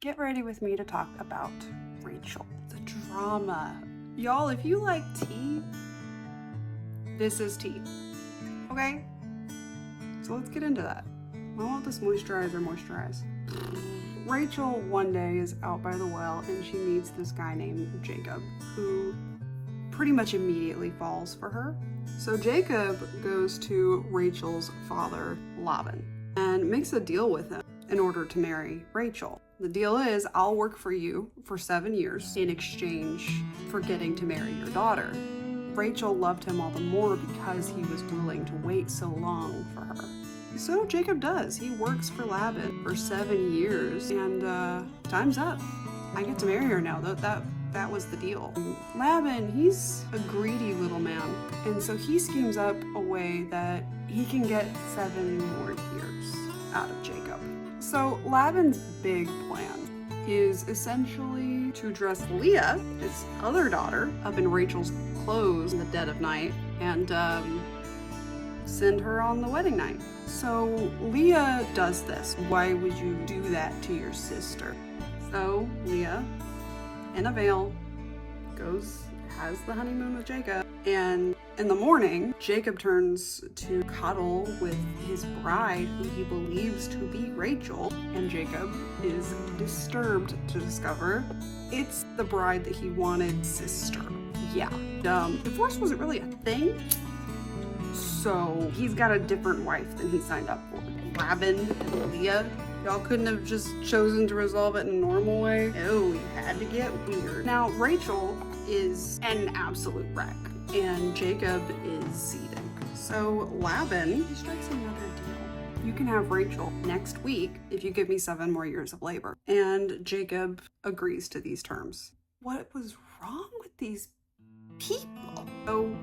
get ready with me to talk about Rachel. The drama. Y'all, if you like tea, this is tea. Okay? So let's get into that. I want this moisturizer moisturized. Rachel one day is out by the well and she meets this guy named Jacob, who pretty much immediately falls for her. So Jacob goes to Rachel's father, Laban, and makes a deal with him in order to marry Rachel. The deal is, I'll work for you for 7 years in exchange for getting to marry your daughter. Rachel loved him all the more because he was willing to wait so long for her. So Jacob does. He works for Laban for 7 years, and time's up. I get to marry her now. That was the deal. Laban, he's a greedy little man, and so he schemes up a way that he can get 7 more years out of Jacob. So Laban's big plan is essentially to dress Leah, his other daughter, up in Rachel's clothes in the dead of night and send her on the wedding night. So Leah does this. Why would you do that to your sister? So Leah, in a veil, has the honeymoon with Jacob, and in the morning, Jacob turns to cuddle with his bride, who he believes to be Rachel, and Jacob is disturbed to discover it's the bride that he wanted sister. Yeah, divorce wasn't really a thing, so he's got a different wife than he signed up for. Laban and Leah, y'all couldn't have just chosen to resolve it in a normal way. No, you had to get weird. Now, Rachel is an absolute wreck, and Jacob is seething. So Laban, he strikes another deal. You can have Rachel next week if you give me 7 more years of labor. And Jacob agrees to these terms. What was wrong with these people? So,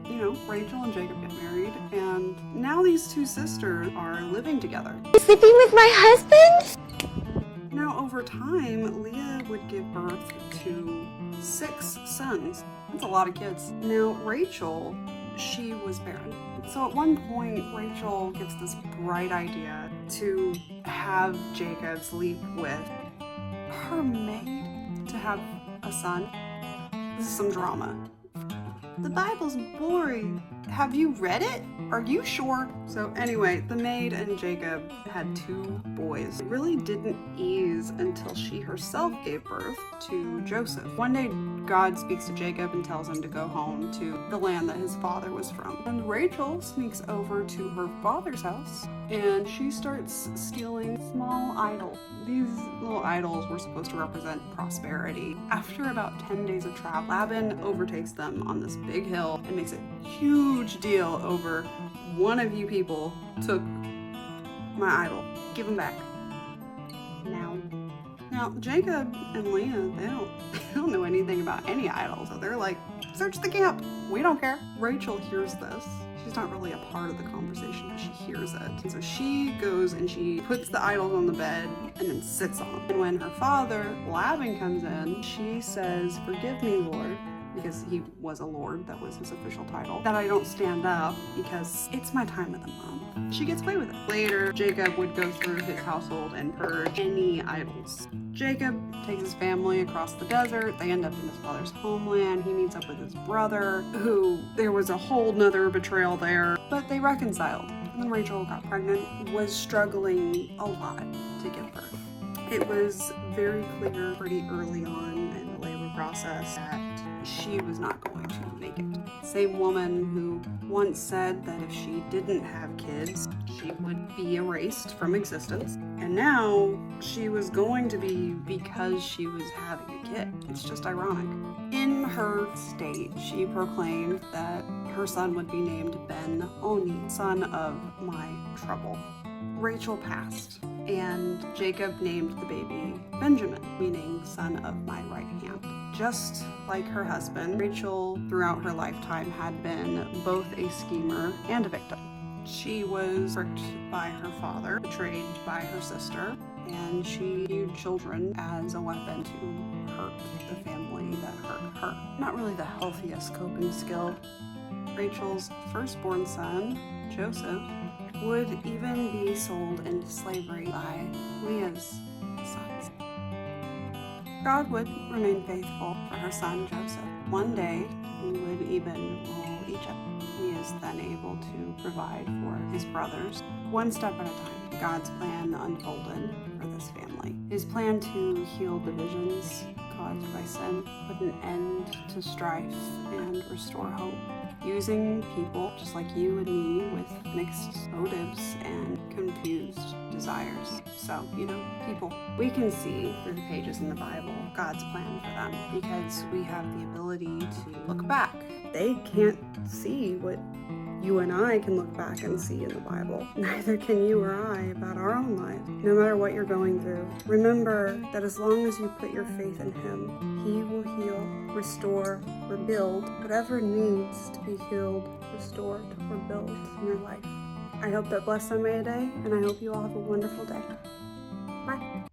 Rachel and Jacob get married, and now these two sisters are living together. Sleeping with my husband? Now, over time, Leah would give birth to 6 sons. That's a lot of kids. Now, Rachel, she was barren. So at one point, Rachel gets this bright idea to have Jacob sleep with her maid to have a son. This is some drama. The Bible's boring. Have you read it? Are you sure? So anyway, the maid and Jacob had 2 boys. It really didn't ease until she herself gave birth to Joseph. One day, God speaks to Jacob and tells him to go home to the land that his father was from. And Rachel sneaks over to her father's house and she starts stealing small idols. These little idols were supposed to represent prosperity. After about 10 days of travel, Laban overtakes them on this big hill and makes a huge deal over, one of you people took my idol. Give them back. Now Jacob and Leah, they don't know anything about any idols, so they're like, search the camp. We don't care. Rachel hears this. She's not really a part of the conversation, but she hears it. And so she goes and she puts the idols on the bed and then sits on them. And when her father, Laban, comes in, she says, "Forgive me, Lord," because he was a lord, that was his official title, "that I don't stand up because it's my time of the month." She gets away with it. Later, Jacob would go through his household and purge any idols. Jacob takes his family across the desert. They end up in his father's homeland. He meets up with his brother, who there was a whole nother betrayal there, but they reconciled. And then Rachel got pregnant, was struggling a lot to give birth. It was very clear pretty early on in the labor process that she was not going to make it. Same woman who once said that if she didn't have kids, she would be erased from existence. And now she was going to be because she was having a kid. It's just ironic. In her state, she proclaimed that her son would be named Ben-Oni, son of my trouble. Rachel passed, and Jacob named the baby Benjamin, meaning son of my right hand. Just like her husband, Rachel, throughout her lifetime, had been both a schemer and a victim. She was tricked by her father, betrayed by her sister, and she viewed children as a weapon to hurt the family that hurt her. Not really the healthiest coping skill. Rachel's firstborn son, Joseph, would even be sold into slavery by Leah's sons. God would remain faithful for her son Joseph. One day, he would even rule Egypt. He is then able to provide for his brothers, one step at a time. God's plan unfolded for this family. His plan to heal divisions caused by sin, put an end to strife, and restore hope, using people just like you and me with mixed motives and confused desires. So, people. We can see through the pages in the Bible God's plan for them because we have the ability to look back. They can't see what you and I can look back and see in the Bible. Neither can you or I about our own lives. No matter what you're going through, remember that as long as you put your faith in Him, He will heal, restore, rebuild whatever needs to be healed, restored, or built in your life. I hope that blessed some may a day, and I hope you all have a wonderful day. Bye.